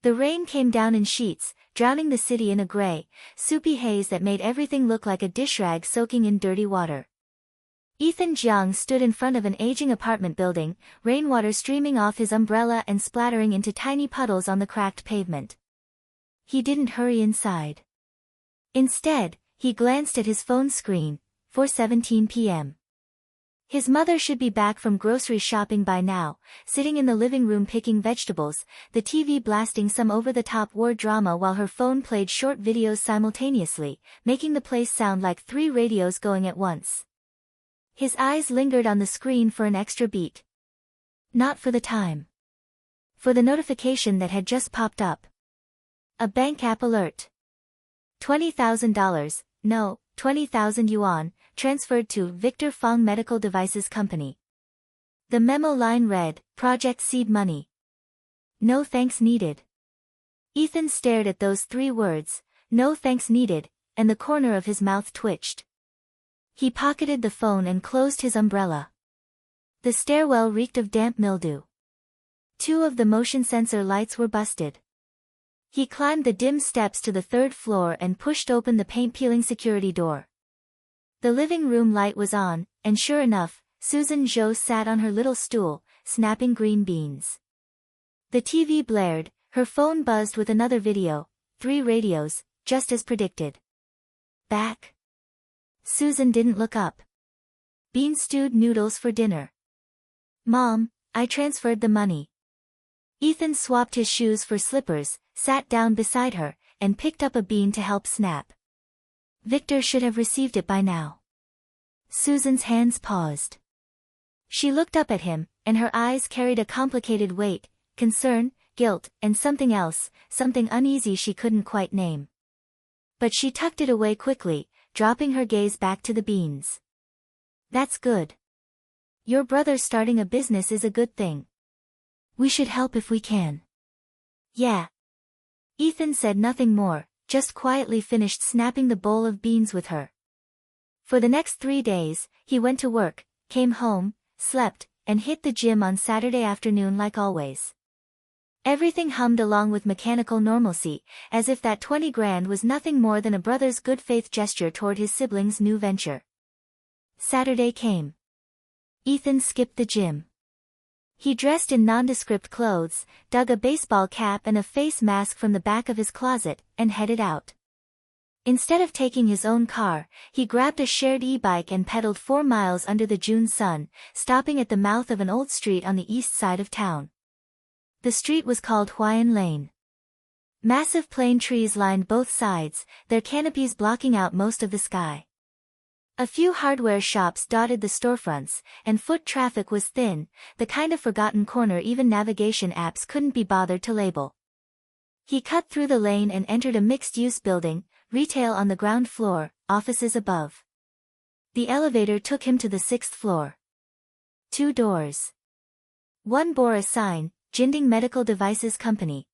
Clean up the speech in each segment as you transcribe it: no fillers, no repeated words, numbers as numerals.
The rain came down in sheets, drowning the city in a gray, soupy haze that made everything look like a dish rag soaking in dirty water. Ethan Jiang stood in front of an aging apartment building, rainwater streaming off his umbrella and splattering into tiny puddles on the cracked pavement. He didn't hurry inside. Instead, he glanced at his phone screen, 4:17 p.m. His mother should be back from grocery shopping by now, sitting in the living room picking vegetables, the TV blasting some over-the-top war drama while her phone played short videos simultaneously, making the place sound like 3 radios going at once. His eyes lingered on the screen for an extra beat. Not for the time. For the notification that had just popped up. A bank app alert. $20,000, no, 20,000 yuan, transferred to Victor Fong Medical Devices Company. The memo line read, Project Seed Money. No thanks needed. Ethan stared at those 3 words, no thanks needed, and the corner of his mouth twitched. He pocketed the phone and closed his umbrella. The stairwell reeked of damp mildew. 2 of the motion sensor lights were busted. He climbed the dim steps to the 3rd floor and pushed open the paint-peeling security door. The living room light was on, and sure enough, Susan Zhou sat on her little stool, snapping green beans. The TV blared, her phone buzzed with another video, 3 radios, just as predicted. Back? Susan didn't look up. Bean-stewed noodles for dinner. Mom, I transferred the money. Ethan swapped his shoes for slippers, sat down beside her, and picked up a bean to help snap. Victor should have received it by now. Susan's hands paused. She looked up at him, and her eyes carried a complicated weight, concern, guilt, and something else, something uneasy she couldn't quite name. But she tucked it away quickly, dropping her gaze back to the beans. That's good. Your brother starting a business is a good thing. We should help if we can. Yeah. Ethan said nothing more, just quietly finished snapping the bowl of beans with her. For the next 3 days, he went to work, came home, slept, and hit the gym on Saturday afternoon like always. Everything hummed along with mechanical normalcy, as if that 20 grand was nothing more than a brother's good faith gesture toward his siblings' new venture. Saturday came. Ethan skipped the gym. He dressed in nondescript clothes, dug a baseball cap and a face mask from the back of his closet, and headed out. Instead of taking his own car, he grabbed a shared e-bike and pedaled 4 miles under the June sun, stopping at the mouth of an old street on the east side of town. The street was called Huayan Lane. Massive plane trees lined both sides, their canopies blocking out most of the sky. A few hardware shops dotted the storefronts, and foot traffic was thin, the kind of forgotten corner even navigation apps couldn't be bothered to label. He cut through the lane and entered a mixed-use building, retail on the ground floor, offices above. The elevator took him to the 6th floor. 2 doors. One bore a sign, Jinding Medical Devices Company.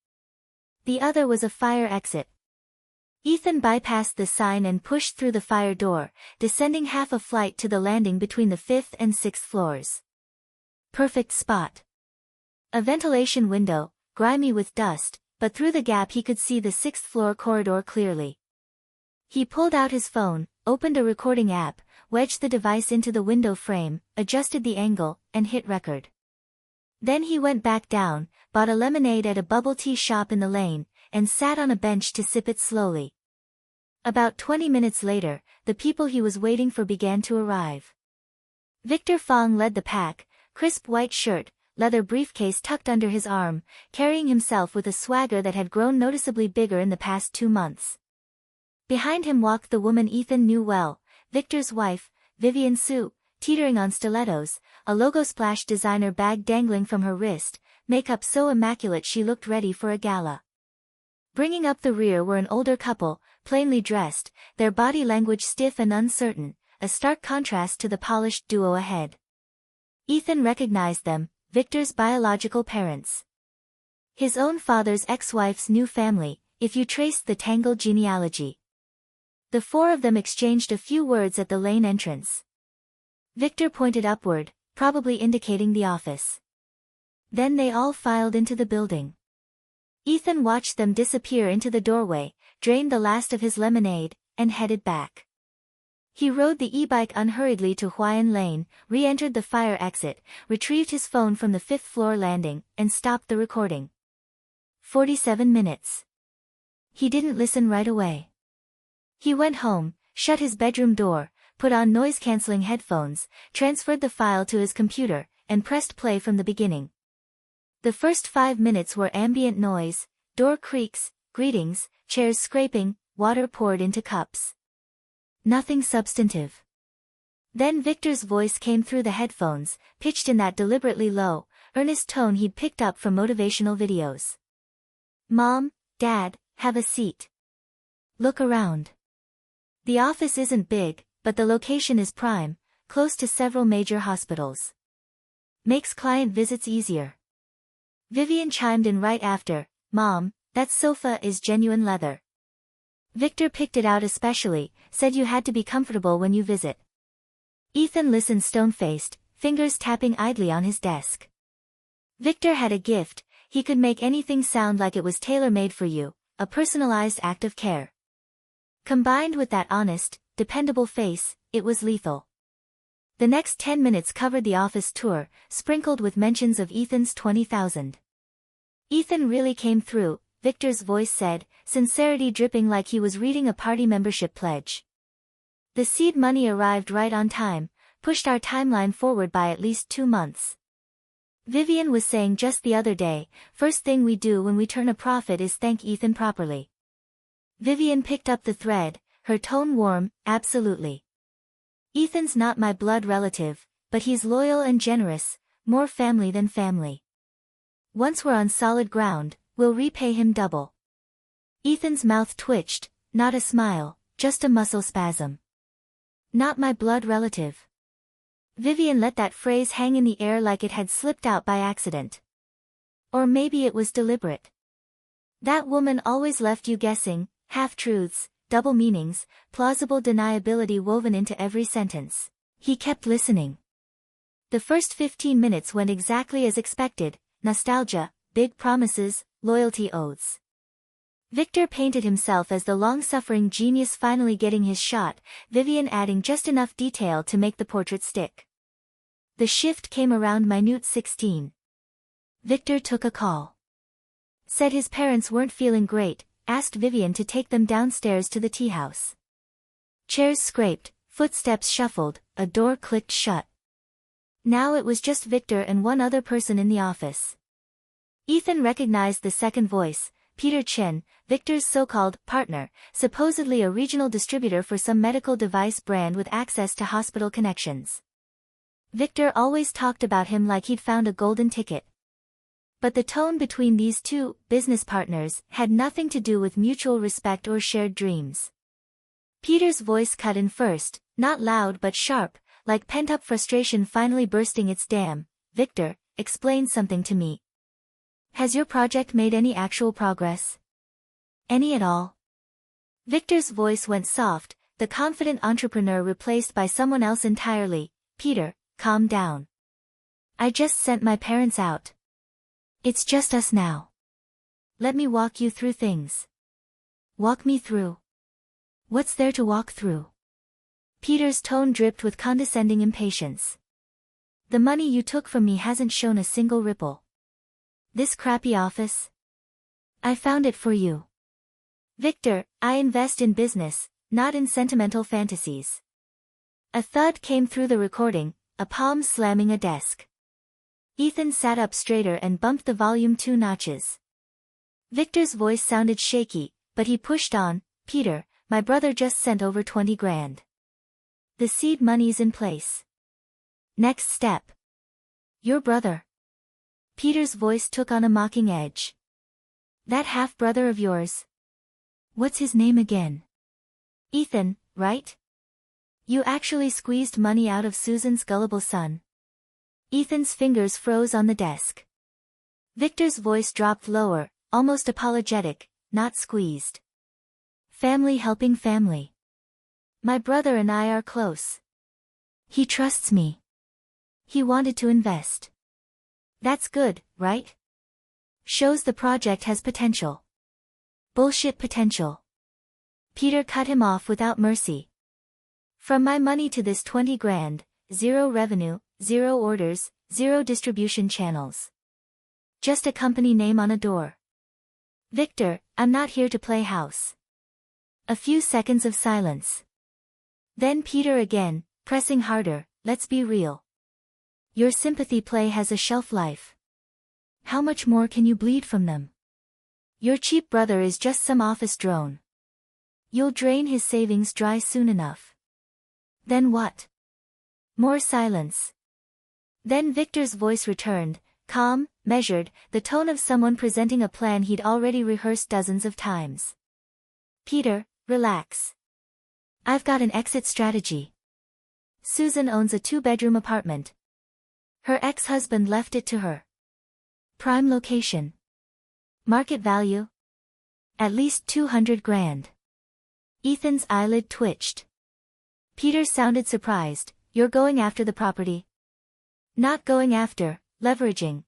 The other was a fire exit. Ethan bypassed the sign and pushed through the fire door, descending half a flight to the landing between the 5th and 6th floors. Perfect spot. A ventilation window, grimy with dust, but through the gap he could see the 6th floor corridor clearly. He pulled out his phone, opened a recording app, wedged the device into the window frame, adjusted the angle, and hit record. Then he went back down, bought a lemonade at a bubble tea shop in the lane, and sat on a bench to sip it slowly. About 20 minutes later, the people he was waiting for began to arrive. Victor Fong led the pack, crisp white shirt, leather briefcase tucked under his arm, carrying himself with a swagger that had grown noticeably bigger in the past 2 months. Behind him walked the woman Ethan knew well, Victor's wife, Vivian Su, teetering on stilettos, a logo splash designer bag dangling from her wrist, makeup so immaculate she looked ready for a gala. Bringing up the rear were an older couple, plainly dressed, their body language stiff and uncertain, a stark contrast to the polished duo ahead. Ethan recognized them, Victor's biological parents. His own father's ex-wife's new family, if you traced the tangled genealogy. The 4 of them exchanged a few words at the lane entrance. Victor pointed upward, probably indicating the office. Then they all filed into the building. Ethan watched them disappear into the doorway, drained the last of his lemonade, and headed back. He rode the e-bike unhurriedly to Hawaiian Lane, re-entered the fire exit, retrieved his phone from the 5th-floor landing, and stopped the recording. 47 minutes. He didn't listen right away. He went home, shut his bedroom door, put on noise-canceling headphones, transferred the file to his computer, and pressed play from the beginning. The first 5 minutes were ambient noise, door creaks, greetings, chairs scraping, water poured into cups. Nothing substantive. Then Victor's voice came through the headphones, pitched in that deliberately low, earnest tone he'd picked up from motivational videos. "Mom, Dad, have a seat. Look around. The office isn't big, but the location is prime, close to several major hospitals. Makes client visits easier." Vivian chimed in right after, "Mom, that sofa is genuine leather. Victor picked it out especially, said you had to be comfortable when you visit." Ethan listened stone-faced, fingers tapping idly on his desk. Victor had a gift, he could make anything sound like it was tailor-made for you, a personalized act of care. Combined with that honest, dependable face, it was lethal. The next 10 minutes covered the office tour, sprinkled with mentions of Ethan's 20,000. "Ethan really came through," Victor's voice said, sincerity dripping like he was reading a party membership pledge. "The seed money arrived right on time, pushed our timeline forward by at least 2 months. Vivian was saying just the other day, first thing we do when we turn a profit is thank Ethan properly." Vivian picked up the thread, her tone warm, "Absolutely. Ethan's not my blood relative, but he's loyal and generous, more family than family. Once we're on solid ground, we'll repay him double." Ethan's mouth twitched, not a smile, just a muscle spasm. "Not my blood relative." Vivian let that phrase hang in the air like it had slipped out by accident. Or maybe it was deliberate. That woman always left you guessing, half-truths, double meanings, plausible deniability woven into every sentence. He kept listening. The first 15 minutes went exactly as expected, nostalgia, big promises, loyalty oaths. Victor painted himself as the long-suffering genius finally getting his shot, Vivian adding just enough detail to make the portrait stick. The shift came around minute 16. Victor took a call. Said his parents weren't feeling great, asked Vivian to take them downstairs to the tea house. Chairs scraped, footsteps shuffled, a door clicked shut. Now it was just Victor and one other person in the office. Ethan recognized the second voice, Peter Chen, Victor's so-called partner, supposedly a regional distributor for some medical device brand with access to hospital connections. Victor always talked about him like he'd found a golden ticket. But the tone between these two business partners had nothing to do with mutual respect or shared dreams. Peter's voice cut in first, not loud but sharp, like pent-up frustration finally bursting its dam. "Victor, explain something to me. Has your project made any actual progress? Any at all?" Victor's voice went soft, the confident entrepreneur replaced by someone else entirely. "Peter, calm down. I just sent my parents out. It's just us now. Let me walk you through things." "Walk me through? What's there to walk through?" Peter's tone dripped with condescending impatience. "The money you took from me hasn't shown a single ripple. This crappy office? I found it for you. Victor, I invest in business, not in sentimental fantasies." A thud came through the recording, a palm slamming a desk. Ethan sat up straighter and bumped the volume 2 notches. Victor's voice sounded shaky, but he pushed on. "Peter, my brother just sent over 20 grand. The seed money's in place. Next step." "Your brother?" Peter's voice took on a mocking edge. "That half-brother of yours? What's his name again? Ethan, right? You actually squeezed money out of Susan's gullible son." Ethan's fingers froze on the desk. Victor's voice dropped lower, almost apologetic. "Not squeezed. Family helping family. My brother and I are close. He trusts me. He wanted to invest. That's good, right?" Shows the project has potential. Bullshit potential. Peter cut him off without mercy. From my money to this 20 grand, 0 revenue, 0 orders, 0 distribution channels. Just a company name on a door. Victor, I'm not here to play house. A few seconds of silence. Then Peter again, pressing harder, let's be real. Your sympathy play has a shelf life. How much more can you bleed from them? Your cheap brother is just some office drone. You'll drain his savings dry soon enough. Then what? More silence. Then Victor's voice returned, calm, measured, the tone of someone presenting a plan he'd already rehearsed dozens of times. Peter, relax. I've got an exit strategy. Susan owns a 2-bedroom apartment. Her ex-husband left it to her. Prime location. Market value? At least 200 grand. Ethan's eyelid twitched. Peter sounded surprised. You're going after the property? Not going after, leveraging.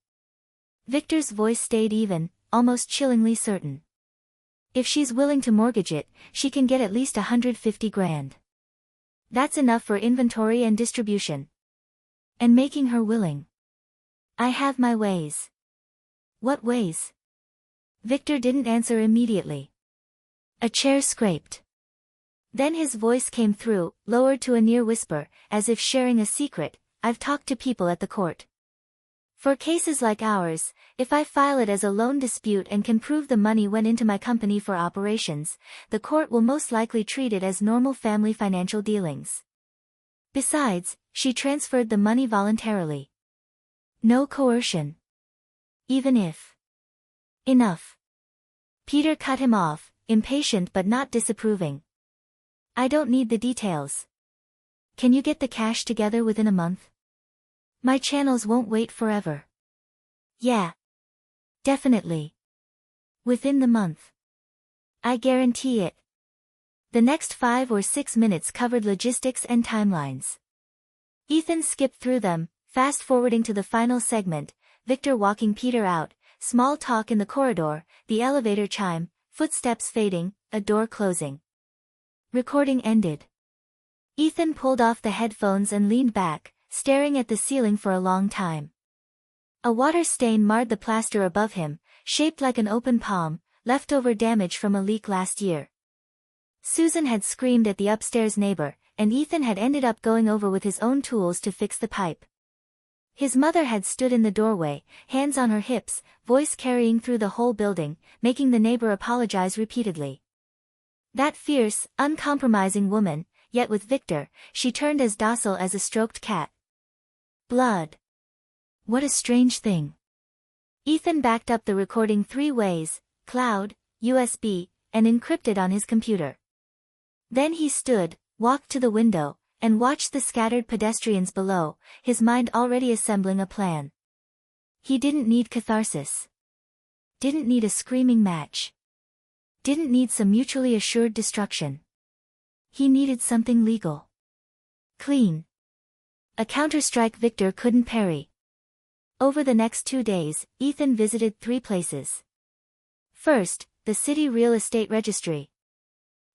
Victor's voice stayed even, almost chillingly certain. If she's willing to mortgage it, she can get at least 150 grand. That's enough for inventory and distribution. And making her willing. I have my ways. What ways? Victor didn't answer immediately. A chair scraped. Then his voice came through, lowered to a near whisper, as if sharing a secret. I've talked to people at the court. For cases like ours, if I file it as a loan dispute and can prove the money went into my company for operations, the court will most likely treat it as normal family financial dealings. Besides, she transferred the money voluntarily. No coercion. Even if. Enough. Peter cut him off, impatient but not disapproving. I don't need the details. Can you get the cash together within a month? My channels won't wait forever. Yeah. Definitely. Within the month. I guarantee it. The next 5 or 6 minutes covered logistics and timelines. Ethan skipped through them, fast-forwarding to the final segment, Victor walking Peter out, small talk in the corridor, the elevator chime, footsteps fading, a door closing. Recording ended. Ethan pulled off the headphones and leaned back, staring at the ceiling for a long time. A water stain marred the plaster above him, shaped like an open palm, leftover damage from a leak last year. Susan had screamed at the upstairs neighbor, and Ethan had ended up going over with his own tools to fix the pipe. His mother had stood in the doorway, hands on her hips, voice carrying through the whole building, making the neighbor apologize repeatedly. That fierce, uncompromising woman, yet with Victor, she turned as docile as a stroked cat. Blood. What a strange thing. Ethan backed up the recording 3 ways, cloud, USB, and encrypted on his computer. Then he stood, walked to the window, and watched the scattered pedestrians below, his mind already assembling a plan. He didn't need catharsis. Didn't need a screaming match. Didn't need some mutually assured destruction. He needed something legal. Clean. A counterstrike Victor couldn't parry. Over the next 2 days, Ethan visited 3 places. First, the city real estate registry.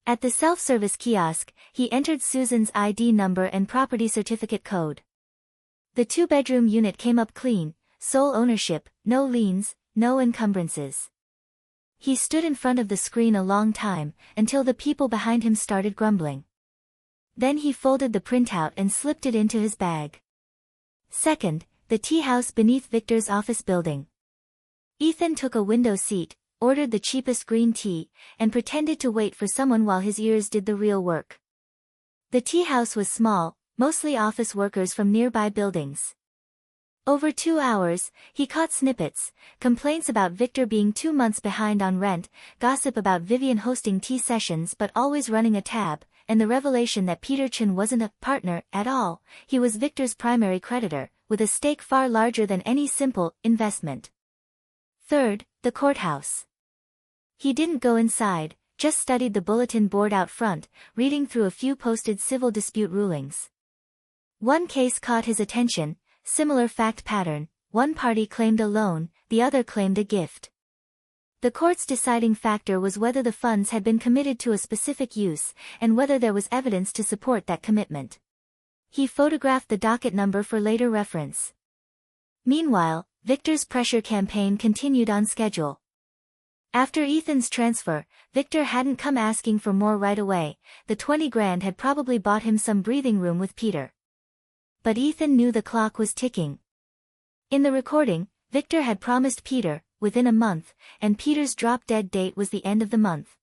At the self-service kiosk, he entered Susan's ID number and property certificate code. The 2-bedroom unit came up clean, sole ownership, no liens, no encumbrances. He stood in front of the screen a long time, until the people behind him started grumbling. Then he folded the printout and slipped it into his bag. Second, the tea house beneath Victor's office building. Ethan took a window seat, ordered the cheapest green tea, and pretended to wait for someone while his ears did the real work. The tea house was small, mostly office workers from nearby buildings. Over 2 hours, he caught snippets, complaints about Victor being 2 months behind on rent, gossip about Vivian hosting tea sessions but always running a tab, and the revelation that Peter Chin wasn't a partner at all, he was Victor's primary creditor, with a stake far larger than any simple investment. Third, the courthouse. He didn't go inside, just studied the bulletin board out front, reading through a few posted civil dispute rulings. One case caught his attention, similar fact pattern, one party claimed a loan, the other claimed a gift. The court's deciding factor was whether the funds had been committed to a specific use, and whether there was evidence to support that commitment. He photographed the docket number for later reference. Meanwhile, Victor's pressure campaign continued on schedule. After Ethan's transfer, Victor hadn't come asking for more right away. The 20 grand had probably bought him some breathing room with Peter. But Ethan knew the clock was ticking. In the recording, Victor had promised Peter, within a month, and Peter's drop-dead date was the end of the month.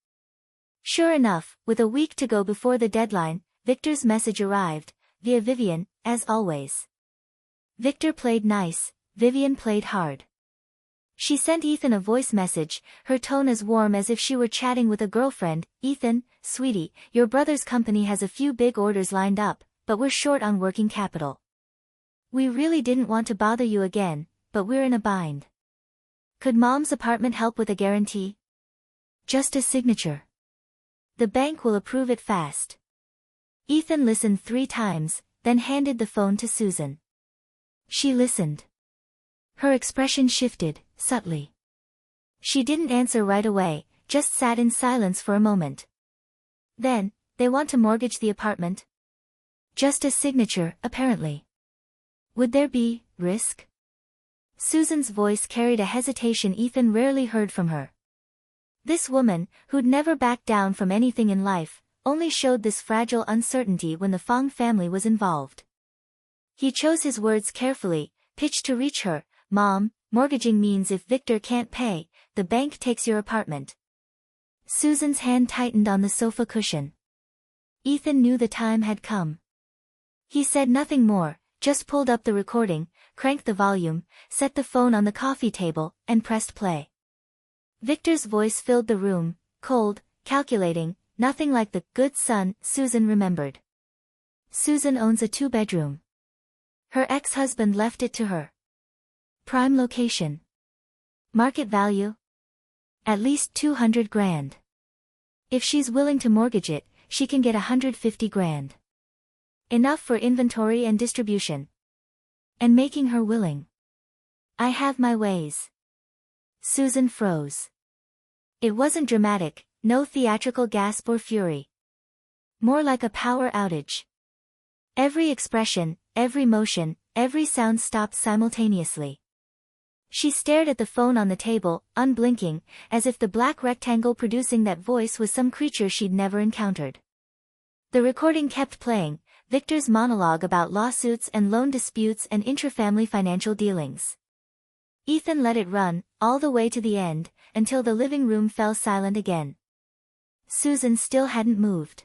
Sure enough, with a week to go before the deadline, Victor's message arrived, via Vivian, as always. Victor played nice, Vivian played hard. She sent Ethan a voice message, her tone as warm as if she were chatting with a girlfriend. "Ethan, sweetie, your brother's company has a few big orders lined up, but we're short on working capital. We really didn't want to bother you again, but we're in a bind. Could Mom's apartment help with a guarantee? Just a signature. The bank will approve it fast." Ethan listened 3 times, then handed the phone to Susan. She listened. Her expression shifted, subtly. She didn't answer right away, just sat in silence for a moment. Then, "They want to mortgage the apartment?" "Just a signature, apparently." "Would there be risk?" Susan's voice carried a hesitation Ethan rarely heard from her. This woman, who'd never backed down from anything in life, only showed this fragile uncertainty when the Fong family was involved. He chose his words carefully, pitched to reach her. "Mom, mortgaging means if Victor can't pay, the bank takes your apartment." Susan's hand tightened on the sofa cushion. Ethan knew the time had come. He said nothing more, just pulled up the recording, cranked the volume, set the phone on the coffee table, and pressed play. Victor's voice filled the room, cold, calculating, nothing like the "good son" Susan remembered. "Susan owns a 2-bedroom. Her ex-husband left it to her. Prime location. Market value? At least 200 grand. If she's willing to mortgage it, she can get 150 grand. Enough for inventory and distribution. And making her willing. I have my ways." Susan froze. It wasn't dramatic, no theatrical gasp or fury. More like a power outage. Every expression, every motion, every sound stopped simultaneously. She stared at the phone on the table, unblinking, as if the black rectangle producing that voice was some creature she'd never encountered. The recording kept playing, Victor's monologue about lawsuits and loan disputes and intrafamily financial dealings. Ethan let it run, all the way to the end, until the living room fell silent again. Susan still hadn't moved.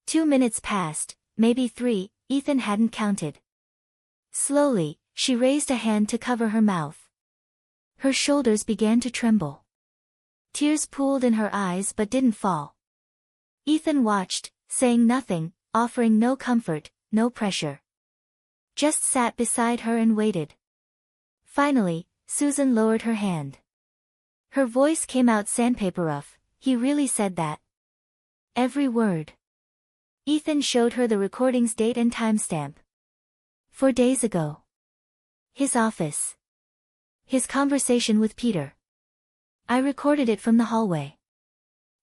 2 minutes passed, maybe 3, Ethan hadn't counted. Slowly, she raised a hand to cover her mouth. Her shoulders began to tremble. Tears pooled in her eyes but didn't fall. Ethan watched, saying nothing, offering no comfort, no pressure. Just sat beside her and waited. Finally, Susan lowered her hand. Her voice came out sandpaper rough. "He really said that?" "Every word." Ethan showed her the recording's date and timestamp. 4 days ago. His office. His conversation with Peter. I recorded it from the hallway.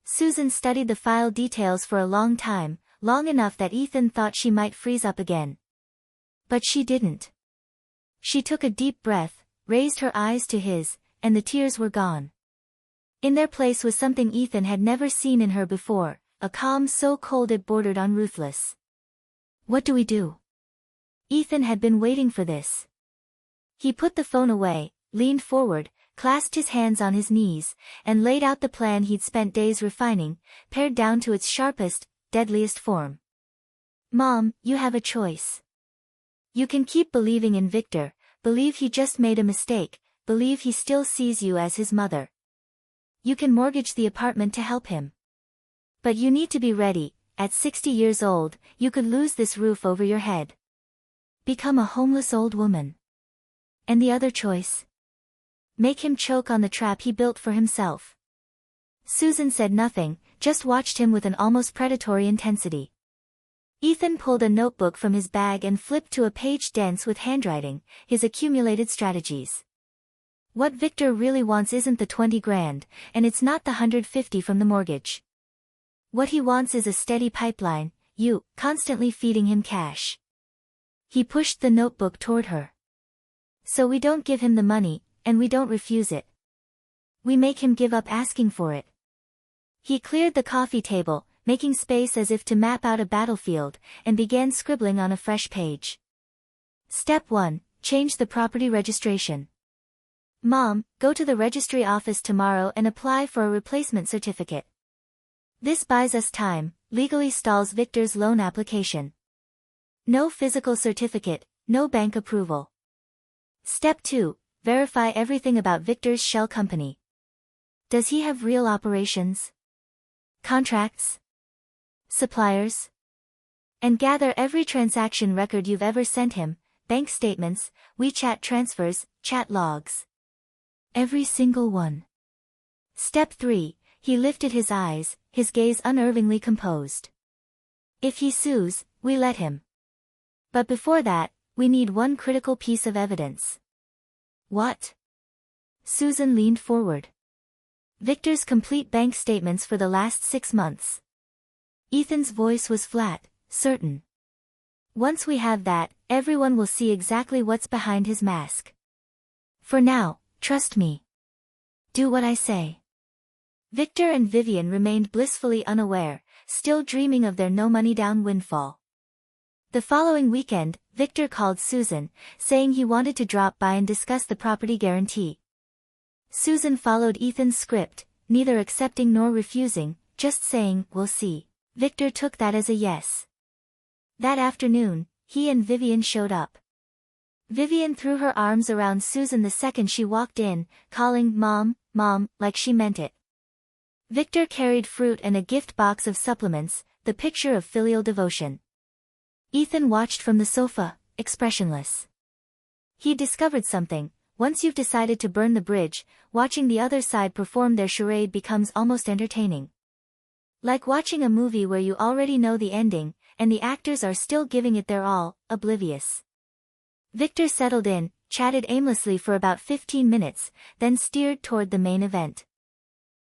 Susan studied the file details for a long time, long enough that Ethan thought she might freeze up again. But she didn't. She took a deep breath, raised her eyes to his, and the tears were gone. In their place was something Ethan had never seen in her before, a calm so cold it bordered on ruthless. "What do we do?" Ethan had been waiting for this. He put the phone away, leaned forward, clasped his hands on his knees, and laid out the plan he'd spent days refining, pared down to its sharpest, deadliest form. "Mom, you have a choice. You can keep believing in Victor, believe he just made a mistake, believe he still sees you as his mother. You can mortgage the apartment to help him. But you need to be ready, at 60 years old, you could lose this roof over your head. Become a homeless old woman. And the other choice? Make him choke on the trap he built for himself." Susan said nothing, just watched him with an almost predatory intensity. Ethan pulled a notebook from his bag and flipped to a page dense with handwriting, his accumulated strategies. What Victor really wants isn't the 20 grand, and it's not the 150 from the mortgage. What he wants is a steady pipeline, you, constantly feeding him cash. He pushed the notebook toward her. So we don't give him the money, and we don't refuse it. We make him give up asking for it. He cleared the coffee table, making space as if to map out a battlefield, and began scribbling on a fresh page. Step 1. Change the property registration. Mom, go to the registry office tomorrow and apply for a replacement certificate. This buys us time, legally stalls Victor's loan application. No physical certificate, no bank approval. Step 2. Verify everything about Victor's shell company. Does he have real operations? Contracts? Suppliers? And gather every transaction record you've ever sent him, bank statements, WeChat transfers, chat logs. Every single one. Step 3. He lifted his eyes, his gaze unervingly composed. If he sues, we let him. But before that, we need one critical piece of evidence. What? Susan leaned forward. Victor's complete bank statements for the last 6 months. Ethan's voice was flat, certain. Once we have that, everyone will see exactly what's behind his mask. For now, trust me. Do what I say. Victor and Vivian remained blissfully unaware, still dreaming of their no-money-down windfall. The following weekend, Victor called Susan, saying he wanted to drop by and discuss the property guarantee. Susan followed Ethan's script, neither accepting nor refusing, just saying, "We'll see." Victor took that as a yes. That afternoon, he and Vivian showed up. Vivian threw her arms around Susan the second she walked in, calling "Mom, Mom," like she meant it. Victor carried fruit and a gift box of supplements, the picture of filial devotion. Ethan watched from the sofa, expressionless. He discovered something. Once you've decided to burn the bridge, watching the other side perform their charade becomes almost entertaining. Like watching a movie where you already know the ending, and the actors are still giving it their all, oblivious. Victor settled in, chatted aimlessly for about 15 minutes, then steered toward the main event.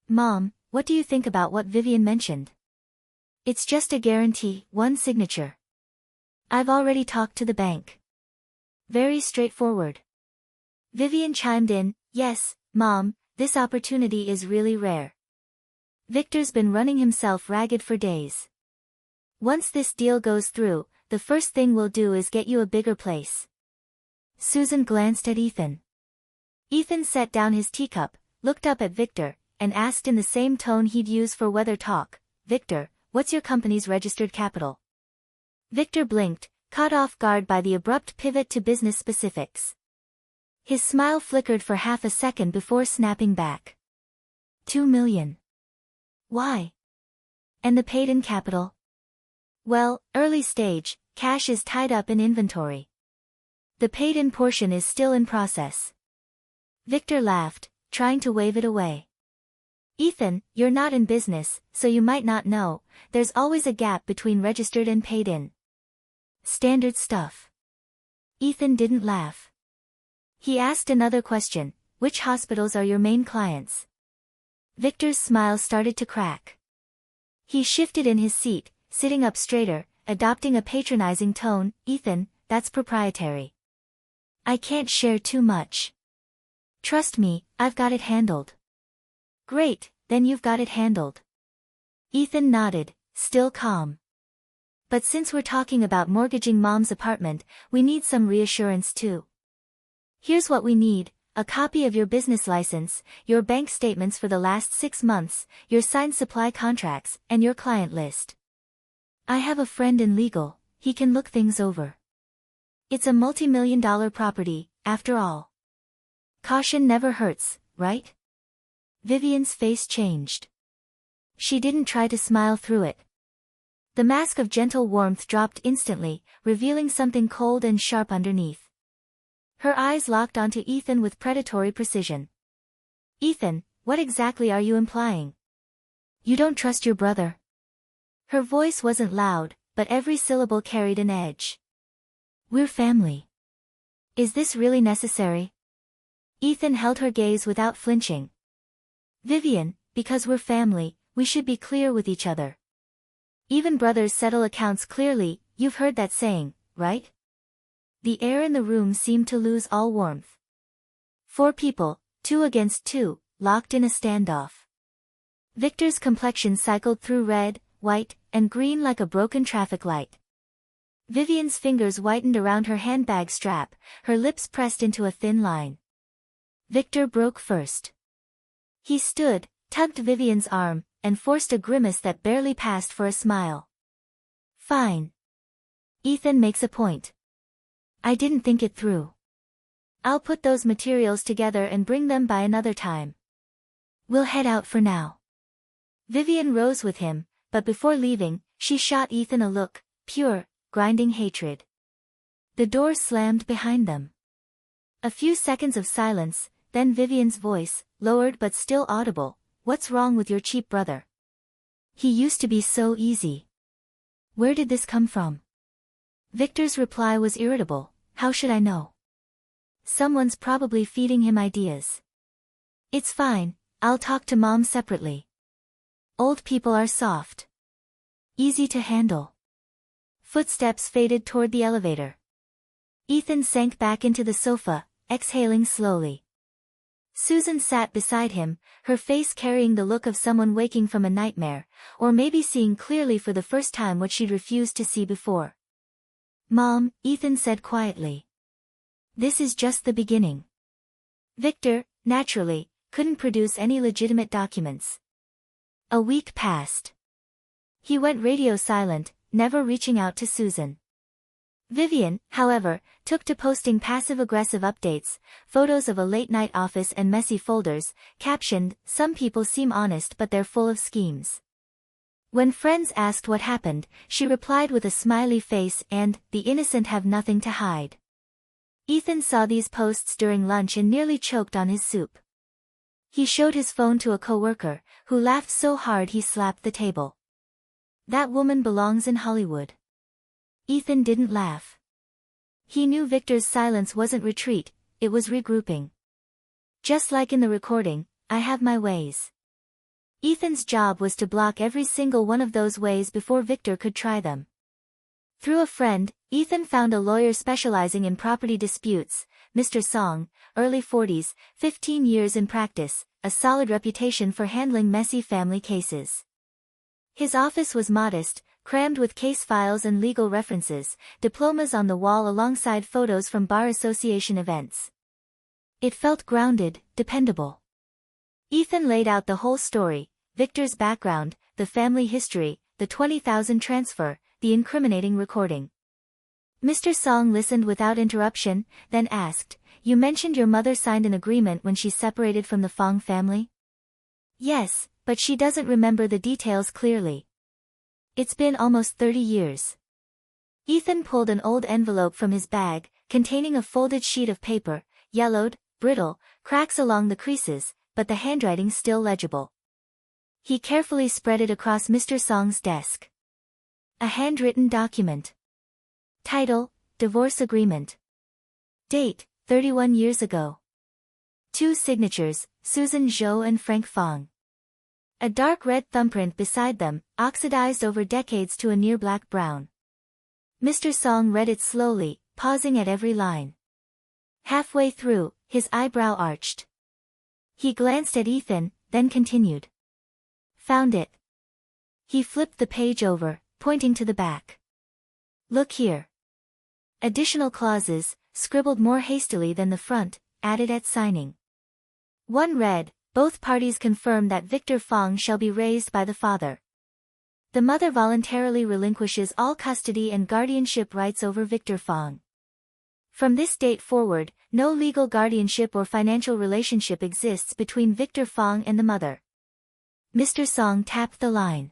"Mom, what do you think about what Vivian mentioned?" "It's just a guarantee, one signature. I've already talked to the bank." Very straightforward. Vivian chimed in, "Yes, Mom, this opportunity is really rare. Victor's been running himself ragged for days. Once this deal goes through, the first thing we'll do is get you a bigger place." Susan glanced at Ethan. Ethan set down his teacup, looked up at Victor, and asked in the same tone he'd use for weather talk, "Victor, what's your company's registered capital?" Victor blinked, caught off guard by the abrupt pivot to business specifics. His smile flickered for half a second before snapping back. 2 million. Why? And the paid-in capital? Well, early stage, cash is tied up in inventory. The paid-in portion is still in process. Victor laughed, trying to wave it away. "Ethan, you're not in business, so you might not know, there's always a gap between registered and paid-in. Standard stuff." Ethan didn't laugh. He asked another question, "Which hospitals are your main clients?" Victor's smile started to crack. He shifted in his seat, sitting up straighter, adopting a patronizing tone, "Ethan, that's proprietary. I can't share too much. Trust me, I've got it handled." "Great, then you've got it handled." Ethan nodded, still calm. "But since we're talking about mortgaging Mom's apartment, we need some reassurance too. Here's what we need: a copy of your business license, your bank statements for the last 6 months, your signed supply contracts, and your client list. I have a friend in legal, he can look things over. It's a multi-million-dollar property, after all. Caution never hurts, right?" Vivian's face changed. She didn't try to smile through it. The mask of gentle warmth dropped instantly, revealing something cold and sharp underneath. Her eyes locked onto Ethan with predatory precision. "Ethan, what exactly are you implying? You don't trust your brother?" Her voice wasn't loud, but every syllable carried an edge. "We're family. Is this really necessary?" Ethan held her gaze without flinching. Vivian, because we're family, we should be clear with each other. Even brothers settle accounts clearly, you've heard that saying, right? The air in the room seemed to lose all warmth. 4 people, 2 against 2, locked in a standoff. Victor's complexion cycled through red, white, and green like a broken traffic light. Vivian's fingers whitened around her handbag strap, her lips pressed into a thin line. Victor broke first. He stood, tugged Vivian's arm, and forced a grimace that barely passed for a smile. Fine. Ethan makes a point. I didn't think it through. I'll put those materials together and bring them by another time. We'll head out for now. Vivian rose with him, but before leaving, she shot Ethan a look, pure, grinding hatred. The door slammed behind them. A few seconds of silence, then Vivian's voice, lowered but still audible, "What's wrong with your cheap brother? He used to be so easy. Where did this come from?" Victor's reply was irritable, "How should I know? Someone's probably feeding him ideas. It's fine, I'll talk to Mom separately. Old people are soft. Easy to handle." Footsteps faded toward the elevator. Ethan sank back into the sofa, exhaling slowly. Susan sat beside him, her face carrying the look of someone waking from a nightmare, or maybe seeing clearly for the first time what she'd refused to see before. "Mom," Ethan said quietly. "This is just the beginning." Victor, naturally, couldn't produce any legitimate documents. A week passed. He went radio silent, never reaching out to Susan. Vivian, however, took to posting passive-aggressive updates, photos of a late-night office and messy folders, captioned, "Some people seem honest but they're full of schemes." When friends asked what happened, she replied with a smiley face and, "The innocent have nothing to hide." Ethan saw these posts during lunch and nearly choked on his soup. He showed his phone to a coworker, who laughed so hard he slapped the table. "That woman belongs in Hollywood." Ethan didn't laugh. He knew Victor's silence wasn't retreat, it was regrouping. Just like in the recording, "I have my ways." Ethan's job was to block every single one of those ways before Victor could try them. Through a friend, Ethan found a lawyer specializing in property disputes, Mr. Song, early 40s, 15 years in practice, a solid reputation for handling messy family cases. His office was modest, crammed with case files and legal references, diplomas on the wall alongside photos from bar association events. It felt grounded, dependable. Ethan laid out the whole story, Victor's background, the family history, the $20,000 transfer, the incriminating recording. Mr. Song listened without interruption, then asked, "You mentioned your mother signed an agreement when she separated from the Fong family?" "Yes, but she doesn't remember the details clearly. It's been almost 30 years. Ethan pulled an old envelope from his bag, containing a folded sheet of paper, yellowed, brittle, cracks along the creases, but the handwriting still legible. He carefully spread it across Mr. Song's desk. A handwritten document. Title, Divorce Agreement. Date, 31 years ago. 2 signatures, Susan Zhou and Frank Fong. A dark red thumbprint beside them, oxidized over decades to a near black-brown. Mr. Song read it slowly, pausing at every line. Halfway through, his eyebrow arched. He glanced at Ethan, then continued. "Found it." He flipped the page over, pointing to the back. "Look here." Additional clauses, scribbled more hastily than the front, added at signing. One read, "Both parties confirm that Victor Fong shall be raised by the father. The mother voluntarily relinquishes all custody and guardianship rights over Victor Fong. From this date forward, no legal guardianship or financial relationship exists between Victor Fong and the mother." Mr. Song tapped the line.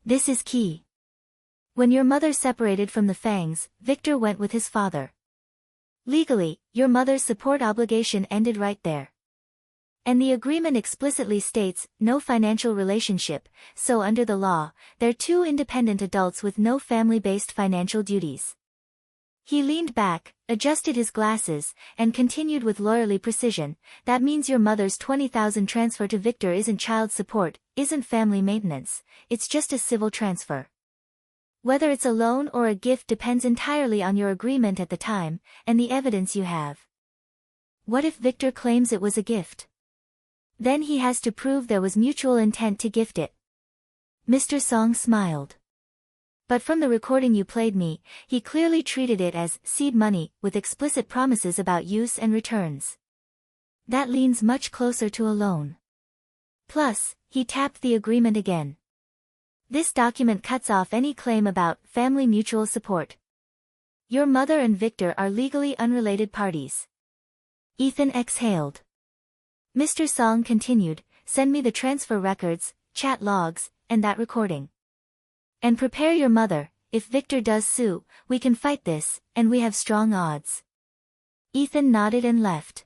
"This is key. When your mother separated from the Fangs, Victor went with his father. Legally, your mother's support obligation ended right there. And the agreement explicitly states, no financial relationship, so under the law, they're 2 independent adults with no family-based financial duties. He leaned back, adjusted his glasses, and continued with lawyerly precision. That means your mother's 20,000 transfer to Victor isn't child support, isn't family maintenance, it's just a civil transfer. Whether it's a loan or a gift depends entirely on your agreement at the time, and the evidence you have. What if Victor claims it was a gift? Then he has to prove there was mutual intent to gift it. Mr. Song smiled. But from the recording you played me, he clearly treated it as seed money, with explicit promises about use and returns. That leans much closer to a loan. Plus, he tapped the agreement again. This document cuts off any claim about family mutual support. Your mother and Victor are legally unrelated parties. Ethan exhaled. Mr. Song continued, send me the transfer records, chat logs, and that recording. And prepare your mother, if Victor does sue, we can fight this, and we have strong odds. Ethan nodded and left.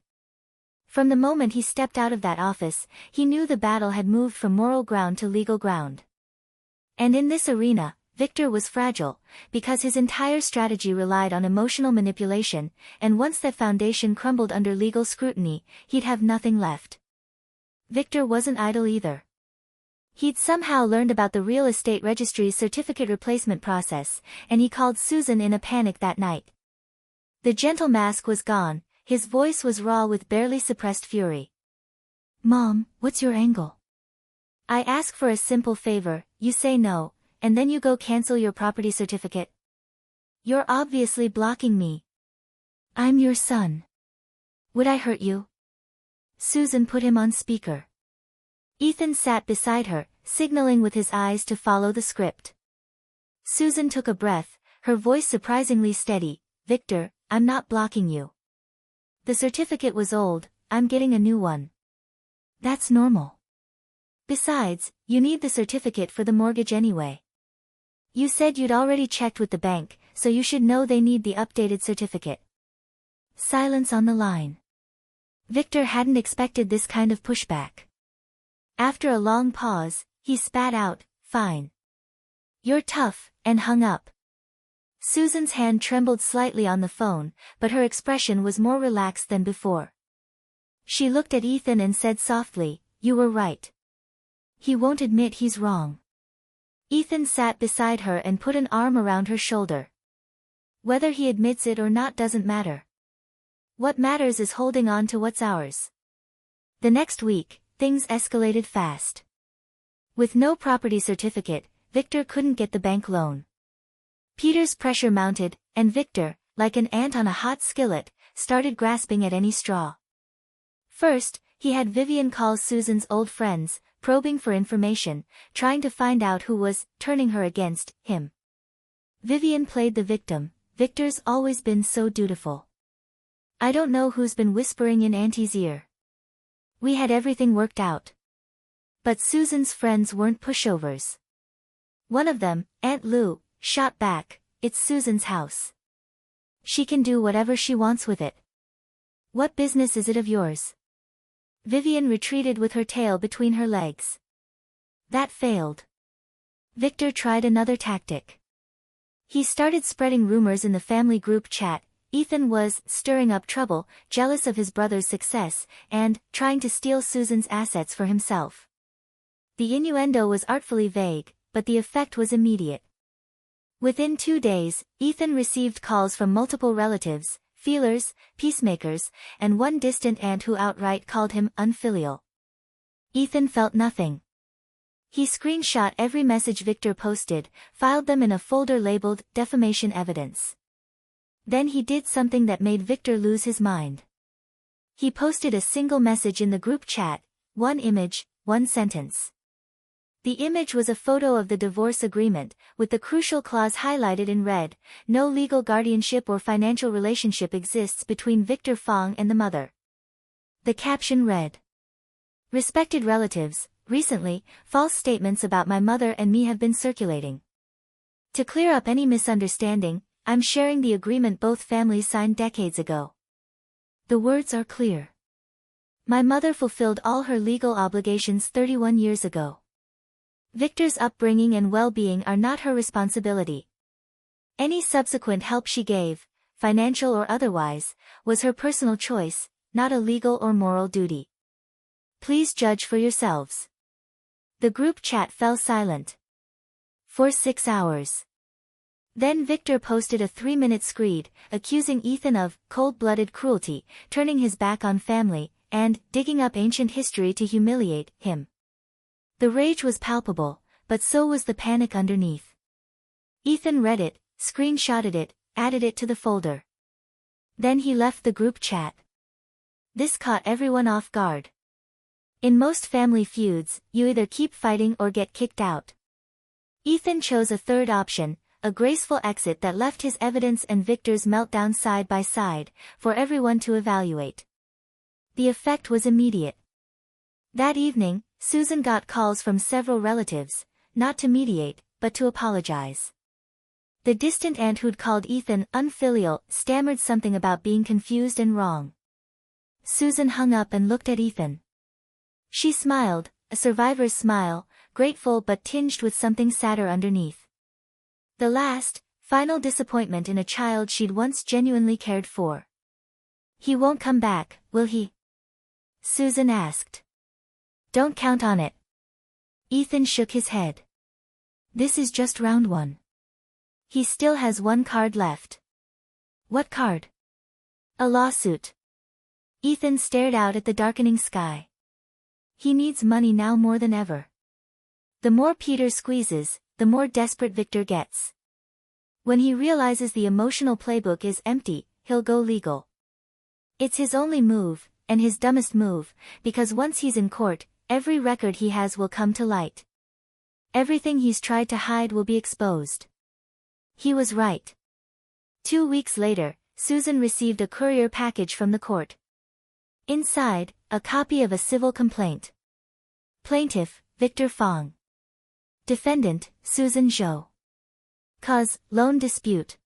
From the moment he stepped out of that office, he knew the battle had moved from moral ground to legal ground. And in this arena, Victor was fragile, because his entire strategy relied on emotional manipulation, and once that foundation crumbled under legal scrutiny, he'd have nothing left. Victor wasn't idle either. He'd somehow learned about the real estate registry's certificate replacement process, and he called Susan in a panic that night. The gentle mask was gone, his voice was raw with barely suppressed fury. Mom, what's your angle? I ask for a simple favor, you say no, and then you go cancel your property certificate. You're obviously blocking me. I'm your son. Would I hurt you? Susan put him on speaker. Ethan sat beside her, signaling with his eyes to follow the script. Susan took a breath, her voice surprisingly steady. Victor, I'm not blocking you. The certificate was old, I'm getting a new one. That's normal. Besides, you need the certificate for the mortgage anyway. You said you'd already checked with the bank, so you should know they need the updated certificate. Silence on the line. Victor hadn't expected this kind of pushback. After a long pause, he spat out, fine. You're tough, and hung up. Susan's hand trembled slightly on the phone, but her expression was more relaxed than before. She looked at Ethan and said softly, you were right. He won't admit he's wrong. Ethan sat beside her and put an arm around her shoulder. Whether he admits it or not doesn't matter. What matters is holding on to what's ours. The next week, things escalated fast. With no property certificate, Victor couldn't get the bank loan. Peter's pressure mounted, and Victor, like an ant on a hot skillet, started grasping at any straw. First, he had Vivian call Susan's old friends, probing for information, trying to find out who was turning her against him. Vivian played the victim. Victor's always been so dutiful. I don't know who's been whispering in Auntie's ear. We had everything worked out. But Susan's friends weren't pushovers. One of them, Aunt Lou, shot back, it's Susan's house. She can do whatever she wants with it. What business is it of yours? Vivian retreated with her tail between her legs. That failed. Victor tried another tactic. He started spreading rumors in the family group chat. Ethan was stirring up trouble, jealous of his brother's success, and trying to steal Susan's assets for himself. The innuendo was artfully vague, but the effect was immediate. Within 2 days, Ethan received calls from multiple relatives, feelers, peacemakers, and one distant aunt who outright called him unfilial. Ethan felt nothing. He screenshot every message Victor posted, filed them in a folder labeled defamation evidence. Then he did something that made Victor lose his mind. He posted a single message in the group chat, one image, one sentence. The image was a photo of the divorce agreement, with the crucial clause highlighted in red: no legal guardianship or financial relationship exists between Victor Fong and the mother. The caption read, "Respected relatives, recently, false statements about my mother and me have been circulating. To clear up any misunderstanding, I'm sharing the agreement both families signed decades ago. The words are clear. My mother fulfilled all her legal obligations 31 years ago. Victor's upbringing and well-being are not her responsibility. Any subsequent help she gave, financial or otherwise, was her personal choice, not a legal or moral duty. Please judge for yourselves. The group chat fell silent for 6 hours. Then Victor posted a 3-minute screed, accusing Ethan of cold-blooded cruelty, turning his back on family, and digging up ancient history to humiliate him. The rage was palpable, but so was the panic underneath. Ethan read it, screenshotted it, added it to the folder. Then he left the group chat. This caught everyone off guard. In most family feuds, you either keep fighting or get kicked out. Ethan chose a third option, a graceful exit that left his evidence and Victor's meltdown side by side, for everyone to evaluate. The effect was immediate. That evening, Susan got calls from several relatives, not to mediate, but to apologize. The distant aunt who'd called Ethan unfilial stammered something about being confused and wrong. Susan hung up and looked at Ethan. She smiled, a survivor's smile, grateful but tinged with something sadder underneath. The last, final disappointment in a child she'd once genuinely cared for. He won't come back, will he? Susan asked. Don't count on it. Ethan shook his head. This is just round 1. He still has 1 card left. What card? A lawsuit. Ethan stared out at the darkening sky. He needs money now more than ever. The more Peter squeezes, the more desperate Victor gets. When he realizes the emotional playbook is empty, he'll go legal. It's his only move, and his dumbest move, because once he's in court, every record he has will come to light. Everything he's tried to hide will be exposed. He was right. 2 weeks later, Susan received a courier package from the court. Inside, a copy of a civil complaint. Plaintiff, Victor Fong. Defendant, Susan Zhou. Cause, loan dispute.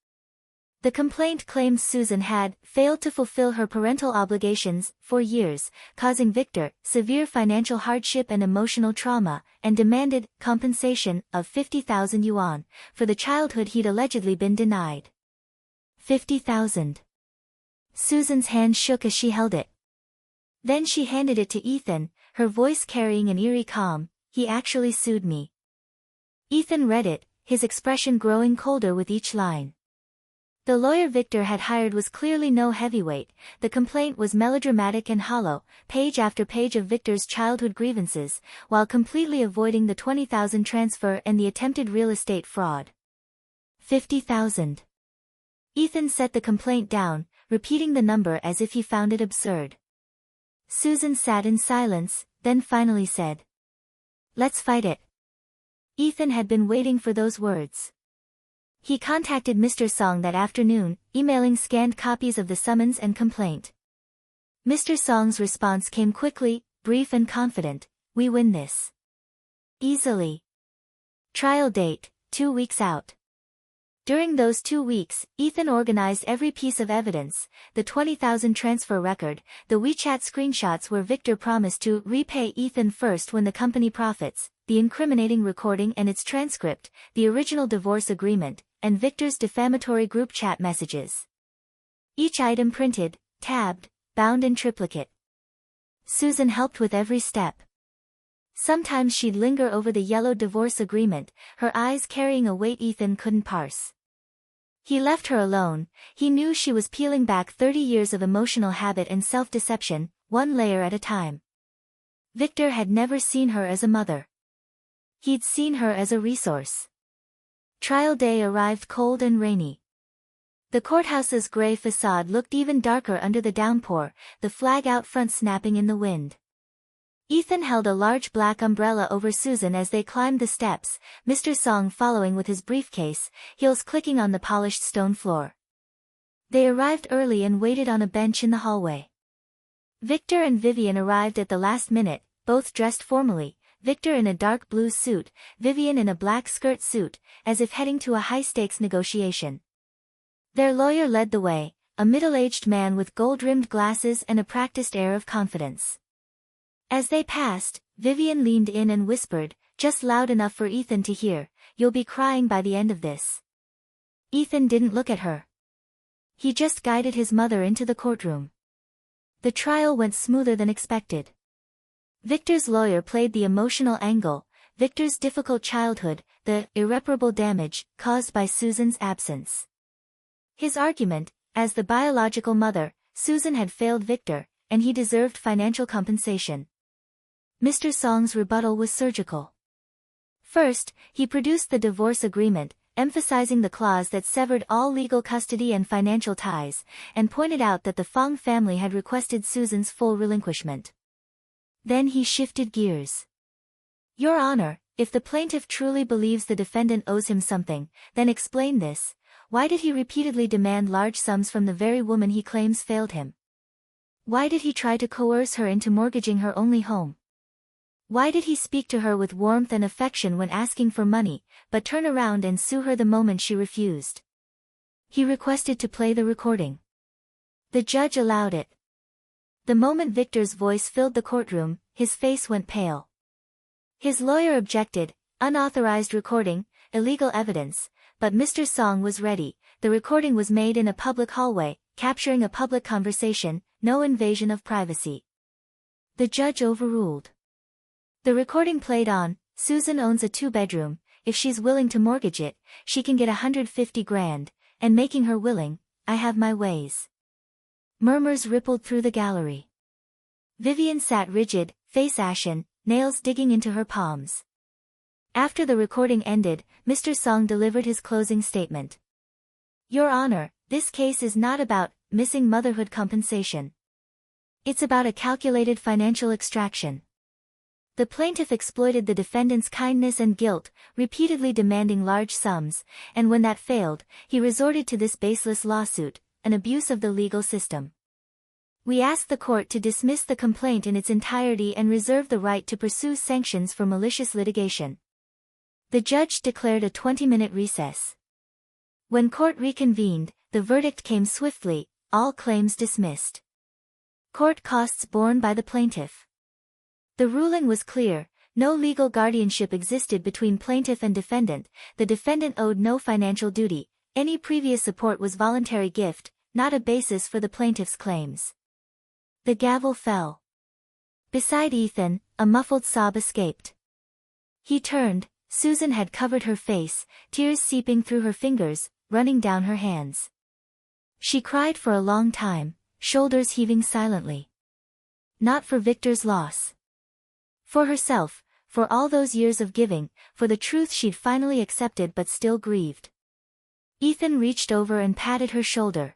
The complaint claims Susan had failed to fulfill her parental obligations for years, causing Victor severe financial hardship and emotional trauma, and demanded compensation of 50,000 yuan for the childhood he'd allegedly been denied. 50,000. Susan's hand shook as she held it. Then she handed it to Ethan, her voice carrying an eerie calm. He actually sued me. Ethan read it, his expression growing colder with each line. The lawyer Victor had hired was clearly no heavyweight. The complaint was melodramatic and hollow, page after page of Victor's childhood grievances, while completely avoiding the 20,000 transfer and the attempted real estate fraud. 50,000. Ethan set the complaint down, repeating the number as if he found it absurd. Susan sat in silence, then finally said, "Let's fight it." Ethan had been waiting for those words. He contacted Mr. Song that afternoon, emailing scanned copies of the summons and complaint. Mr. Song's response came quickly, brief and confident. "We win this. Easily. Trial date, 2 weeks out." During those 2 weeks, Ethan organized every piece of evidence, the 20,000 transfer record, the WeChat screenshots where Victor promised to repay Ethan first when the company profits, the incriminating recording and its transcript, the original divorce agreement, and Victor's defamatory group chat messages. Each item printed, tabbed, bound in triplicate. Susan helped with every step. Sometimes she'd linger over the yellow divorce agreement, her eyes carrying a weight Ethan couldn't parse. He left her alone. He knew she was peeling back 30 years of emotional habit and self-deception, one layer at a time. Victor had never seen her as a mother. He'd seen her as a resource. Trial day arrived cold and rainy. The courthouse's gray facade looked even darker under the downpour, the flag out front snapping in the wind. Ethan held a large black umbrella over Susan as they climbed the steps, Mr. Song following with his briefcase, heels clicking on the polished stone floor. They arrived early and waited on a bench in the hallway. Victor and Vivian arrived at the last minute, both dressed formally, Victor in a dark blue suit, Vivian in a black skirt suit, as if heading to a high-stakes negotiation. Their lawyer led the way, a middle-aged man with gold-rimmed glasses and a practiced air of confidence. As they passed, Vivian leaned in and whispered, just loud enough for Ethan to hear, "You'll be crying by the end of this." Ethan didn't look at her. He just guided his mother into the courtroom. The trial went smoother than expected. Victor's lawyer played the emotional angle, Victor's difficult childhood, the irreparable damage caused by Susan's absence. His argument, as the biological mother, Susan had failed Victor, and he deserved financial compensation. Mr. Song's rebuttal was surgical. First, he produced the divorce agreement, emphasizing the clause that severed all legal custody and financial ties, and pointed out that the Fong family had requested Susan's full relinquishment. Then he shifted gears. Your Honor, if the plaintiff truly believes the defendant owes him something, then explain this. Why did he repeatedly demand large sums from the very woman he claims failed him? Why did he try to coerce her into mortgaging her only home? Why did he speak to her with warmth and affection when asking for money, but turn around and sue her the moment she refused? He requested to play the recording. The judge allowed it. The moment Victor's voice filled the courtroom, his face went pale. His lawyer objected, unauthorized recording, illegal evidence, but Mr. Song was ready. The recording was made in a public hallway, capturing a public conversation, no invasion of privacy. The judge overruled. The recording played on, Susan owns a 2-bedroom, if she's willing to mortgage it, she can get 150 grand, and making her willing, I have my ways. Murmurs rippled through the gallery. Vivian sat rigid, face ashen, nails digging into her palms. After the recording ended, Mr. Song delivered his closing statement. Your Honor, this case is not about missing motherhood compensation. It's about a calculated financial extraction. The plaintiff exploited the defendant's kindness and guilt, repeatedly demanding large sums, and when that failed, he resorted to this baseless lawsuit, an abuse of the legal system. We ask the court to dismiss the complaint in its entirety and reserve the right to pursue sanctions for malicious litigation. The judge declared a 20-minute recess. When court reconvened, the verdict came swiftly, all claims dismissed. Court costs borne by the plaintiff. The ruling was clear, no legal guardianship existed between plaintiff and defendant, the defendant owed no financial duty, any previous support was voluntary gift, not a basis for the plaintiff's claims. The gavel fell. Beside Ethan, a muffled sob escaped. He turned, Susan had covered her face, tears seeping through her fingers, running down her hands. She cried for a long time, shoulders heaving silently. Not for Victor's loss. For herself, for all those years of giving, for the truth she'd finally accepted but still grieved. Ethan reached over and patted her shoulder.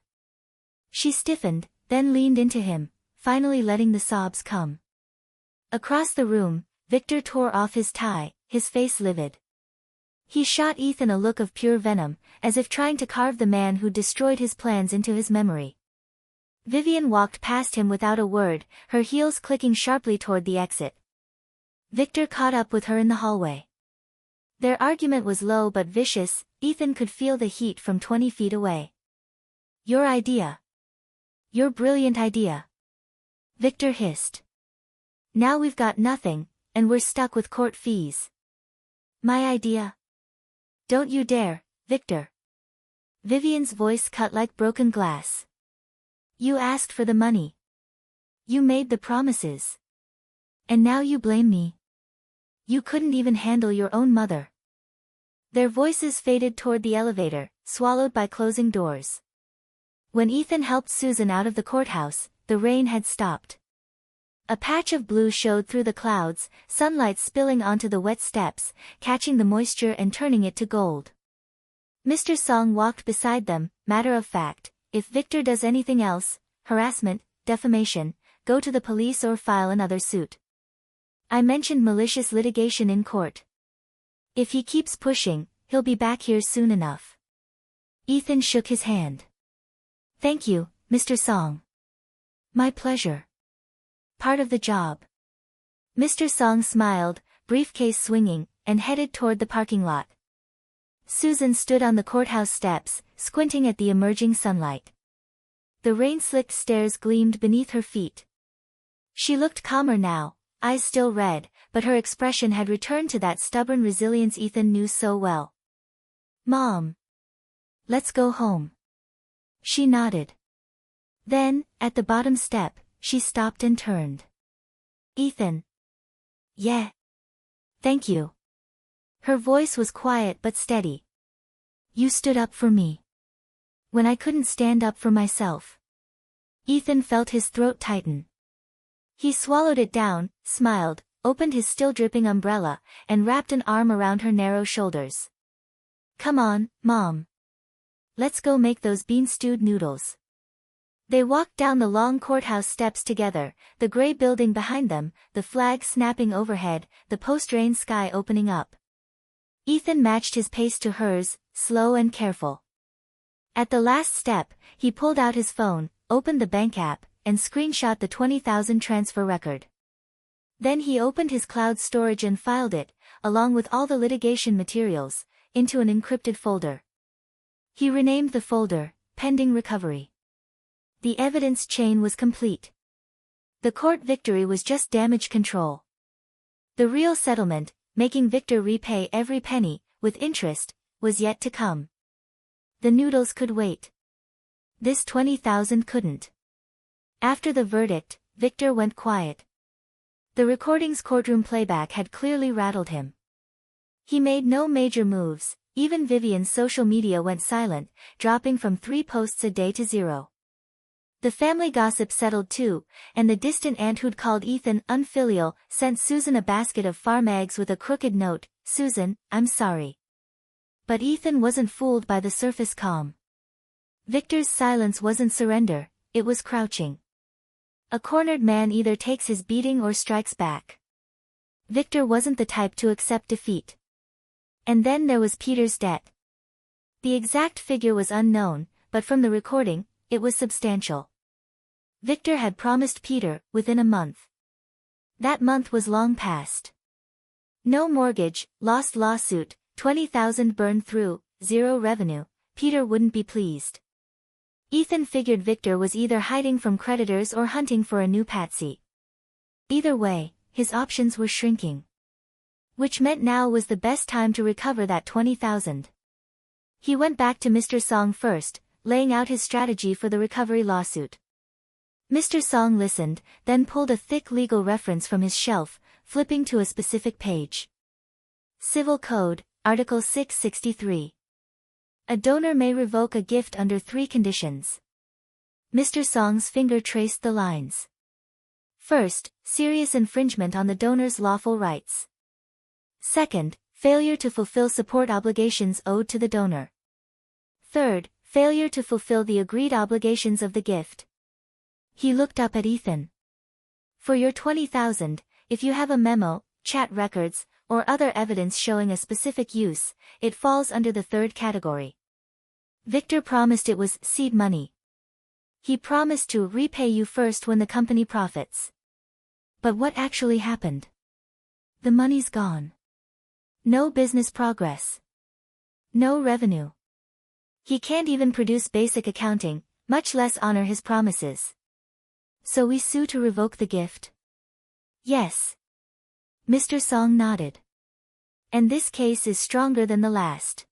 She stiffened, then leaned into him, finally letting the sobs come. Across the room, Victor tore off his tie, his face livid. He shot Ethan a look of pure venom, as if trying to carve the man who destroyed his plans into his memory. Vivian walked past him without a word, her heels clicking sharply toward the exit. Victor caught up with her in the hallway. Their argument was low but vicious, Ethan could feel the heat from 20 feet away. Your idea. Your brilliant idea. Victor hissed. Now we've got nothing, and we're stuck with court fees. My idea? Don't you dare, Victor. Vivian's voice cut like broken glass. You asked for the money. You made the promises. And now you blame me. You couldn't even handle your own mother. Their voices faded toward the elevator, swallowed by closing doors. When Ethan helped Susan out of the courthouse, the rain had stopped. A patch of blue showed through the clouds, sunlight spilling onto the wet steps, catching the moisture and turning it to gold. Mr. Song walked beside them, matter of fact, if Victor does anything else, harassment, defamation, go to the police or file another suit. I mentioned malicious litigation in court. If he keeps pushing, he'll be back here soon enough. Ethan shook his hand. Thank you, Mr. Song. My pleasure. Part of the job. Mr. Song smiled, briefcase swinging, and headed toward the parking lot. Susan stood on the courthouse steps, squinting at the emerging sunlight. The rain-slicked stairs gleamed beneath her feet. She looked calmer now, eyes still red, but her expression had returned to that stubborn resilience Ethan knew so well. Mom. Let's go home. She nodded. Then, at the bottom step, she stopped and turned. Ethan. Yeah. Thank you. Her voice was quiet but steady. You stood up for me. When I couldn't stand up for myself. Ethan felt his throat tighten. He swallowed it down, smiled, opened his still dripping umbrella, and wrapped an arm around her narrow shoulders. Come on, Mom. Let's go make those bean-stewed noodles. They walked down the long courthouse steps together, the gray building behind them, the flag snapping overhead, the post-rain sky opening up. Ethan matched his pace to hers, slow and careful. At the last step, he pulled out his phone, opened the bank app, and screenshot the 20,000 transfer record. Then he opened his cloud storage and filed it, along with all the litigation materials, into an encrypted folder. He renamed the folder, Pending Recovery. The evidence chain was complete. The court victory was just damage control. The real settlement, making Victor repay every penny, with interest, was yet to come. The noodles could wait. This 20,000 couldn't. After the verdict, Victor went quiet. The recording's courtroom playback had clearly rattled him. He made no major moves, even Vivian's social media went silent, dropping from 3 posts a day to 0. The family gossip settled too, and the distant aunt who'd called Ethan unfilial sent Susan a basket of farm eggs with a crooked note, Susan, I'm sorry. But Ethan wasn't fooled by the surface calm. Victor's silence wasn't surrender, it was crouching. A cornered man either takes his beating or strikes back. Victor wasn't the type to accept defeat. And then there was Peter's debt. The exact figure was unknown, but from the recording, it was substantial. Victor had promised Peter, within a month. That month was long past. No mortgage, lost lawsuit, 20,000 burned through, 0 revenue, Peter wouldn't be pleased. Ethan figured Victor was either hiding from creditors or hunting for a new patsy. Either way, his options were shrinking. Which meant now was the best time to recover that 20,000. He went back to Mr. Song first, laying out his strategy for the recovery lawsuit. Mr. Song listened, then pulled a thick legal reference from his shelf, flipping to a specific page. Civil Code, Article 663. A donor may revoke a gift under 3 conditions. Mr. Song's finger traced the lines. First, serious infringement on the donor's lawful rights. Second, failure to fulfill support obligations owed to the donor. Third, failure to fulfill the agreed obligations of the gift. He looked up at Ethan. For your 20,000, if you have a memo, chat records, or other evidence showing a specific use, it falls under the 3rd category. Victor promised it was seed money. He promised to repay you first when the company profits. But what actually happened? The money's gone. No business progress. No revenue. He can't even produce basic accounting, much less honor his promises. So we sue to revoke the gift? Yes. Mr. Song nodded. And this case is stronger than the last.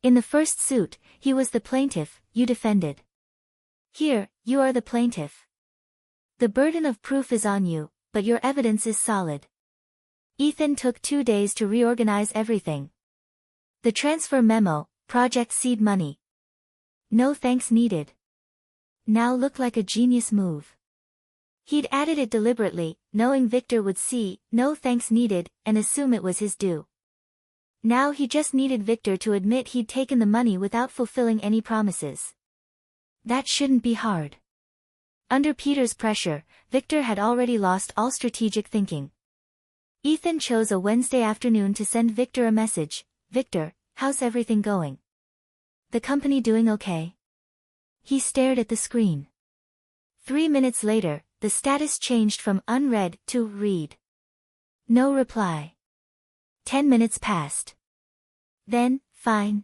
In the first suit, he was the plaintiff, you defended. Here, you are the plaintiff. The burden of proof is on you, but your evidence is solid. Ethan took 2 days to reorganize everything. The transfer memo, project seed money. No thanks needed. Now looked like a genius move. He'd added it deliberately, knowing Victor would see, no thanks needed, and assume it was his due. Now he just needed Victor to admit he'd taken the money without fulfilling any promises. That shouldn't be hard. Under Peter's pressure, Victor had already lost all strategic thinking. Ethan chose a Wednesday afternoon to send Victor a message. Victor, how's everything going? The company doing okay? He stared at the screen. 3 minutes later, the status changed from unread to read. No reply. 10 minutes passed. Then, fine.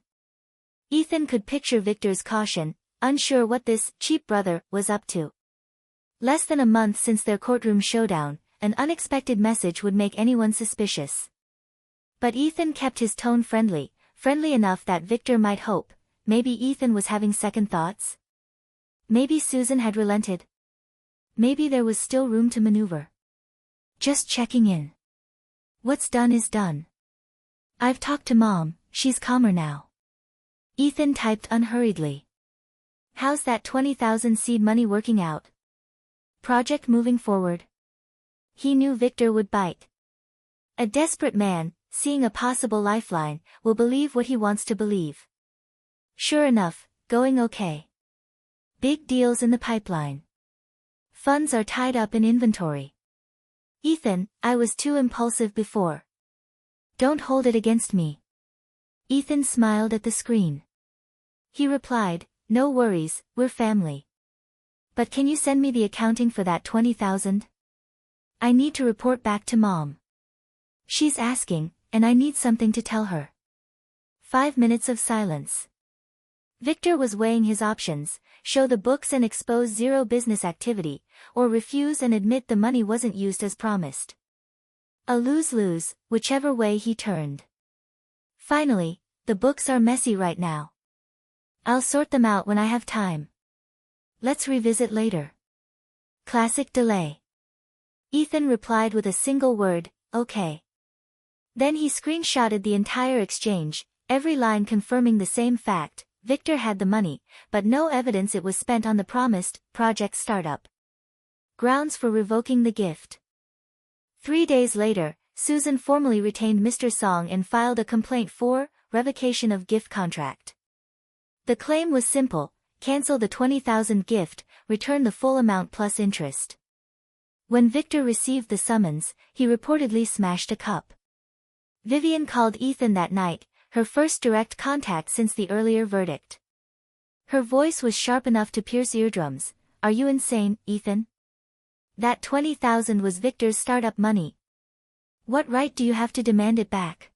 Ethan could picture Victor's caution, unsure what this cheap brother was up to. Less than a month since their courtroom showdown, an unexpected message would make anyone suspicious. But Ethan kept his tone friendly enough that Victor might hope, maybe Ethan was having second thoughts? Maybe Susan had relented. Maybe there was still room to maneuver. Just checking in. What's done is done. I've talked to Mom, she's calmer now. Ethan typed unhurriedly. How's that 20,000 seed money working out? Project moving forward? He knew Victor would bite. A desperate man, seeing a possible lifeline, will believe what he wants to believe. Sure enough, going okay. Big deals in the pipeline. Funds are tied up in inventory. Ethan, I was too impulsive before. Don't hold it against me. Ethan smiled at the screen. He replied, no worries, we're family. But can you send me the accounting for that 20,000? I need to report back to Mom. She's asking, and I need something to tell her. 5 minutes of silence. Victor was weighing his options, show the books and expose zero business activity, or refuse and admit the money wasn't used as promised. A lose-lose, whichever way he turned. Finally, the books are messy right now. I'll sort them out when I have time. Let's revisit later. Classic delay. Ethan replied with a single word, okay. Then he screenshotted the entire exchange, every line confirming the same fact. Victor had the money, but no evidence it was spent on the promised project startup. Grounds for revoking the gift. 3 days later, Susan formally retained Mr. Song and filed a complaint for revocation of gift contract. The claim was simple: cancel the 20,000 gift, return the full amount plus interest. When Victor received the summons, he reportedly smashed a cup. Vivian called Ethan that night, her first direct contact since the earlier verdict. Her voice was sharp enough to pierce eardrums. Are you insane, Ethan? That 20,000 was Victor's startup money. What right do you have to demand it back?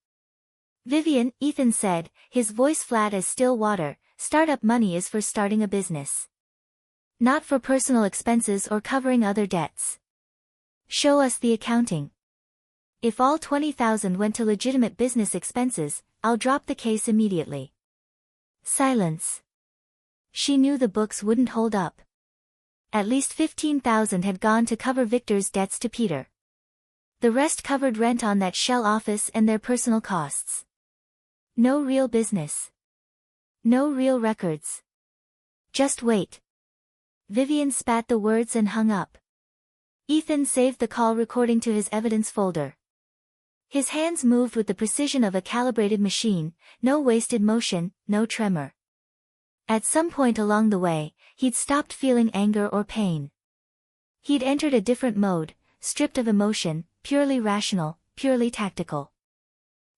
Vivian, Ethan said, his voice flat as still water, startup money is for starting a business. Not for personal expenses or covering other debts. Show us the accounting. If all 20,000 went to legitimate business expenses, I'll drop the case immediately. Silence. She knew the books wouldn't hold up. At least 15,000 had gone to cover Victor's debts to Peter. The rest covered rent on that shell office and their personal costs. No real business. No real records. Just wait. Vivian spat the words and hung up. Ethan saved the call recording to his evidence folder. His hands moved with the precision of a calibrated machine, no wasted motion, no tremor. At some point along the way, he'd stopped feeling anger or pain. He'd entered a different mode, stripped of emotion, purely rational, purely tactical.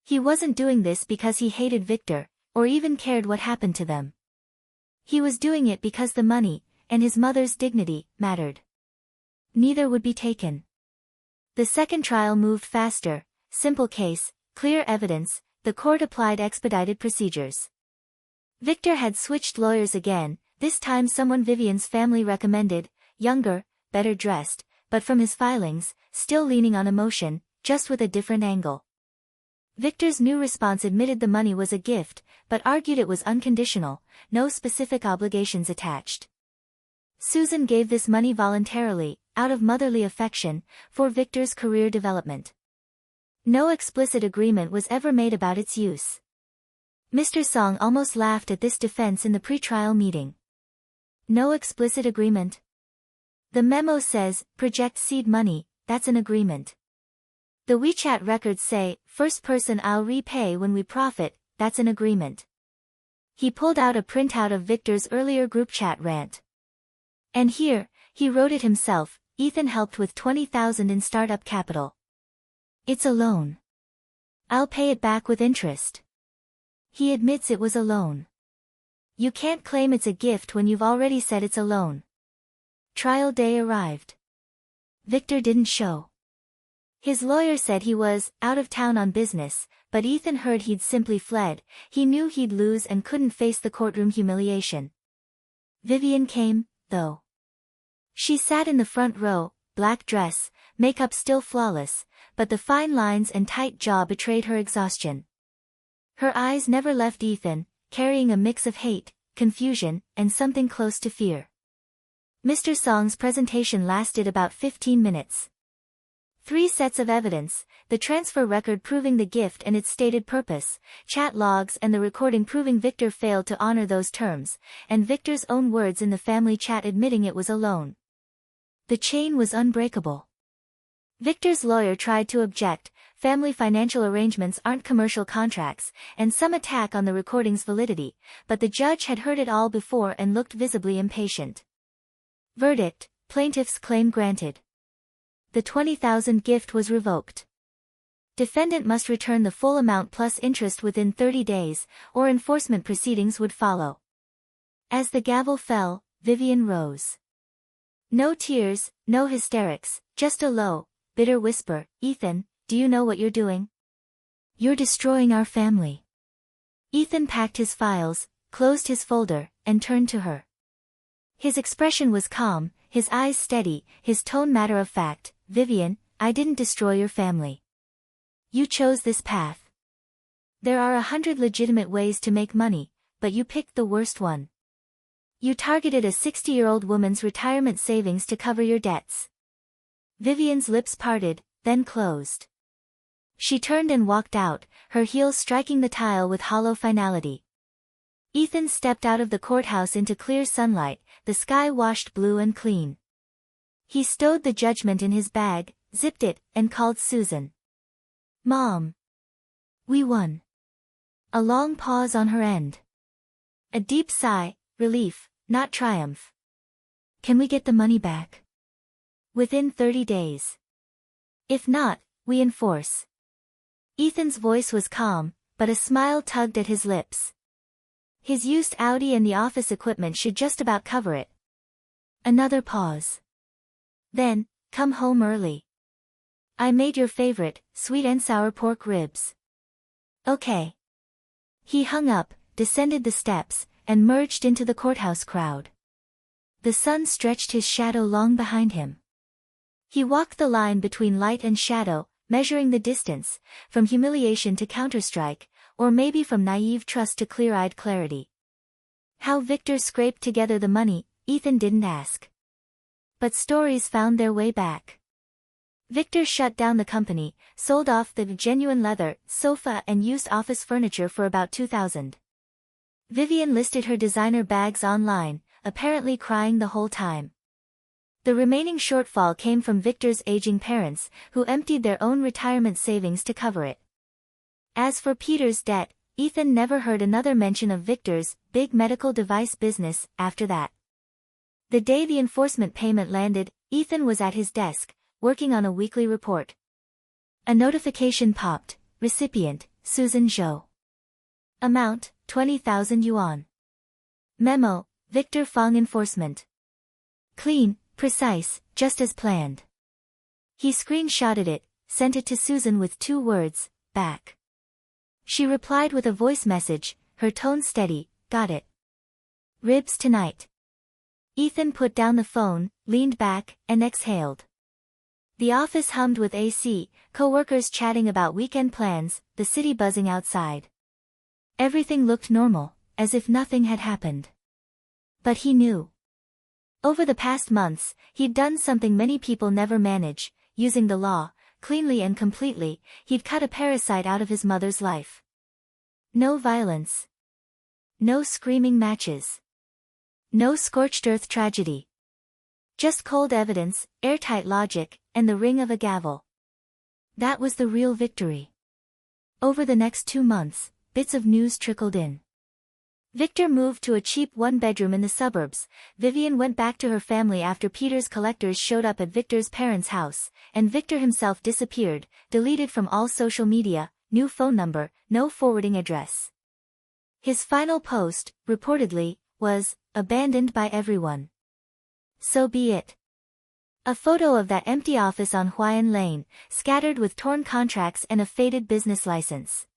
He wasn't doing this because he hated Victor, or even cared what happened to them. He was doing it because the money, and his mother's dignity, mattered. Neither would be taken. The second trial moved faster. Simple case, clear evidence, the court applied expedited procedures. Victor had switched lawyers again, this time someone Vivian's family recommended, younger, better dressed, but from his filings, still leaning on emotion, just with a different angle. Victor's new response admitted the money was a gift, but argued it was unconditional, no specific obligations attached. Susan gave this money voluntarily, out of motherly affection, for Victor's career development. No explicit agreement was ever made about its use. Mr. Song almost laughed at this defense in the pre-trial meeting. No explicit agreement? The memo says, project seed money, that's an agreement. The WeChat records say, first person I'll repay when we profit, that's an agreement. He pulled out a printout of Victor's earlier group chat rant. And here, he wrote it himself, Ethan helped with 20,000 in startup capital. It's a loan. I'll pay it back with interest. He admits it was a loan. You can't claim it's a gift when you've already said it's a loan. Trial day arrived. Victor didn't show. His lawyer said he was out of town on business, but Ethan heard he'd simply fled. He knew he'd lose and couldn't face the courtroom humiliation. Vivian came, though. She sat in the front row, black dress, makeup still flawless, but the fine lines and tight jaw betrayed her exhaustion. Her eyes never left Ethan, carrying a mix of hate, confusion, and something close to fear. Mr. Song's presentation lasted about 15 minutes. 3 sets of evidence, the transfer record proving the gift and its stated purpose, chat logs and the recording proving Victor failed to honor those terms, and Victor's own words in the family chat admitting it was a loan. The chain was unbreakable. Victor's lawyer tried to object, family financial arrangements aren't commercial contracts, and some attack on the recording's validity, but the judge had heard it all before and looked visibly impatient. Verdict: plaintiff's claim granted. The $20,000 gift was revoked. Defendant must return the full amount plus interest within 30 days, or enforcement proceedings would follow. As the gavel fell, Vivian rose. No tears, no hysterics, just a low, bitter whisper, "Ethan, do you know what you're doing? You're destroying our family." Ethan packed his files, closed his folder, and turned to her. His expression was calm, his eyes steady, his tone matter-of-fact. "Vivian, I didn't destroy your family. You chose this path. There are 100 legitimate ways to make money, but you picked the worst one. You targeted a 60-year-old woman's retirement savings to cover your debts." Vivian's lips parted, then closed. She turned and walked out, her heels striking the tile with hollow finality. Ethan stepped out of the courthouse into clear sunlight, the sky washed blue and clean. He stowed the judgment in his bag, zipped it, and called Susan. "Mom. We won." A long pause on her end. A deep sigh, relief, not triumph. "Can we get the money back?" "Within 30 days. If not, we enforce." Ethan's voice was calm, but a smile tugged at his lips. His used Audi and the office equipment should just about cover it. Another pause. Then, "Come home early. I made your favorite, sweet and sour pork ribs." "Okay." He hung up, descended the steps, and merged into the courthouse crowd. The sun stretched his shadow long behind him. He walked the line between light and shadow, measuring the distance, from humiliation to counterstrike, or maybe from naive trust to clear-eyed clarity. How Victor scraped together the money, Ethan didn't ask. But stories found their way back. Victor shut down the company, sold off the genuine leather, sofa and used office furniture for about $2,000. Vivian listed her designer bags online, apparently crying the whole time. The remaining shortfall came from Victor's aging parents, who emptied their own retirement savings to cover it. As for Peter's debt, Ethan never heard another mention of Victor's big medical device business after that. The day the enforcement payment landed, Ethan was at his desk, working on a weekly report. A notification popped, recipient, Susan Zhou. Amount, 20,000 yuan. Memo, Victor Fong enforcement. Clean, precise, just as planned. He screenshotted it, sent it to Susan with 2 words, "back." She replied with a voice message, her tone steady, "Got it. Ribs tonight." Ethan put down the phone, leaned back, and exhaled. The office hummed with AC, co-workers chatting about weekend plans, the city buzzing outside. Everything looked normal, as if nothing had happened. But he knew. Over the past months, he'd done something many people never manage, using the law, cleanly and completely, he'd cut a parasite out of his mother's life. No violence. No screaming matches. No scorched earth tragedy. Just cold evidence, airtight logic, and the ring of a gavel. That was the real victory. Over the next 2 months, bits of news trickled in. Victor moved to a cheap 1-bedroom in the suburbs, Vivian went back to her family after Peter's collectors showed up at Victor's parents' house, and Victor himself disappeared, deleted from all social media, new phone number, no forwarding address. His final post, reportedly, was, "Abandoned by everyone. So be it." A photo of that empty office on Huayan Lane, scattered with torn contracts and a faded business license.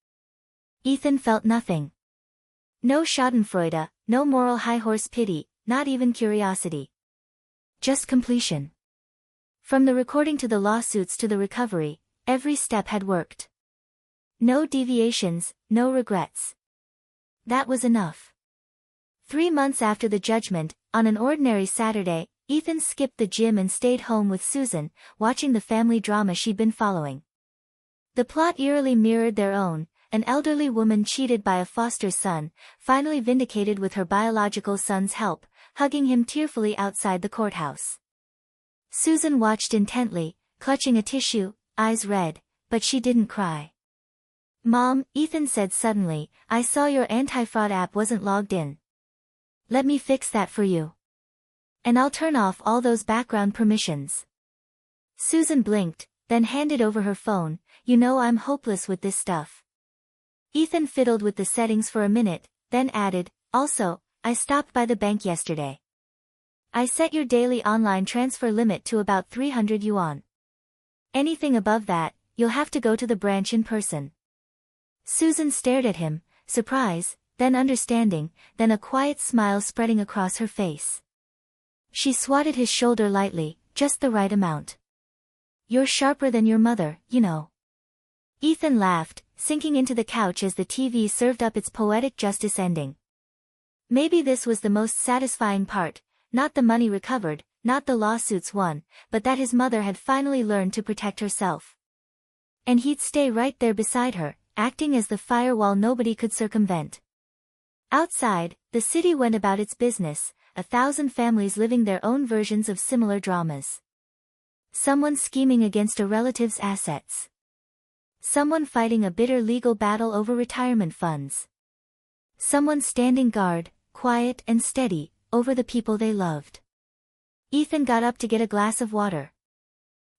Ethan felt nothing. No schadenfreude, no moral high-horse pity, not even curiosity. Just completion. From the recording to the lawsuits to the recovery, every step had worked. No deviations, no regrets. That was enough. 3 months after the judgment, on an ordinary Saturday, Ethan skipped the gym and stayed home with Susan, watching the family drama she'd been following. The plot eerily mirrored their own, an elderly woman cheated by a foster son, finally vindicated with her biological son's help, hugging him tearfully outside the courthouse. Susan watched intently, clutching a tissue, eyes red, but she didn't cry. "Mom," Ethan said suddenly, "I saw your anti-fraud app wasn't logged in. Let me fix that for you. And I'll turn off all those background permissions." Susan blinked, then handed over her phone. "You know I'm hopeless with this stuff." Ethan fiddled with the settings for a minute, then added, "Also, I stopped by the bank yesterday. I set your daily online transfer limit to about 300 yuan. Anything above that, you'll have to go to the branch in person." Susan stared at him, surprise, then understanding, then a quiet smile spreading across her face. She swatted his shoulder lightly, just the right amount. "You're sharper than your mother, you know." Ethan laughed, sinking into the couch as the TV served up its poetic justice ending. Maybe this was the most satisfying part, not the money recovered, not the lawsuits won, but that his mother had finally learned to protect herself. And he'd stay right there beside her, acting as the firewall nobody could circumvent. Outside, the city went about its business, 1,000 families living their own versions of similar dramas. Someone scheming against a relative's assets. Someone fighting a bitter legal battle over retirement funds. Someone standing guard, quiet and steady, over the people they loved. Ethan got up to get a glass of water.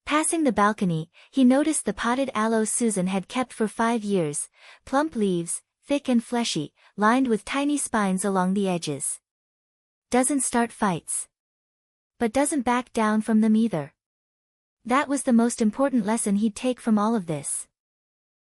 Passing the balcony, he noticed the potted aloes Susan had kept for 5 years, plump leaves, thick and fleshy, lined with tiny spines along the edges. Doesn't start fights. But doesn't back down from them either. That was the most important lesson he'd take from all of this.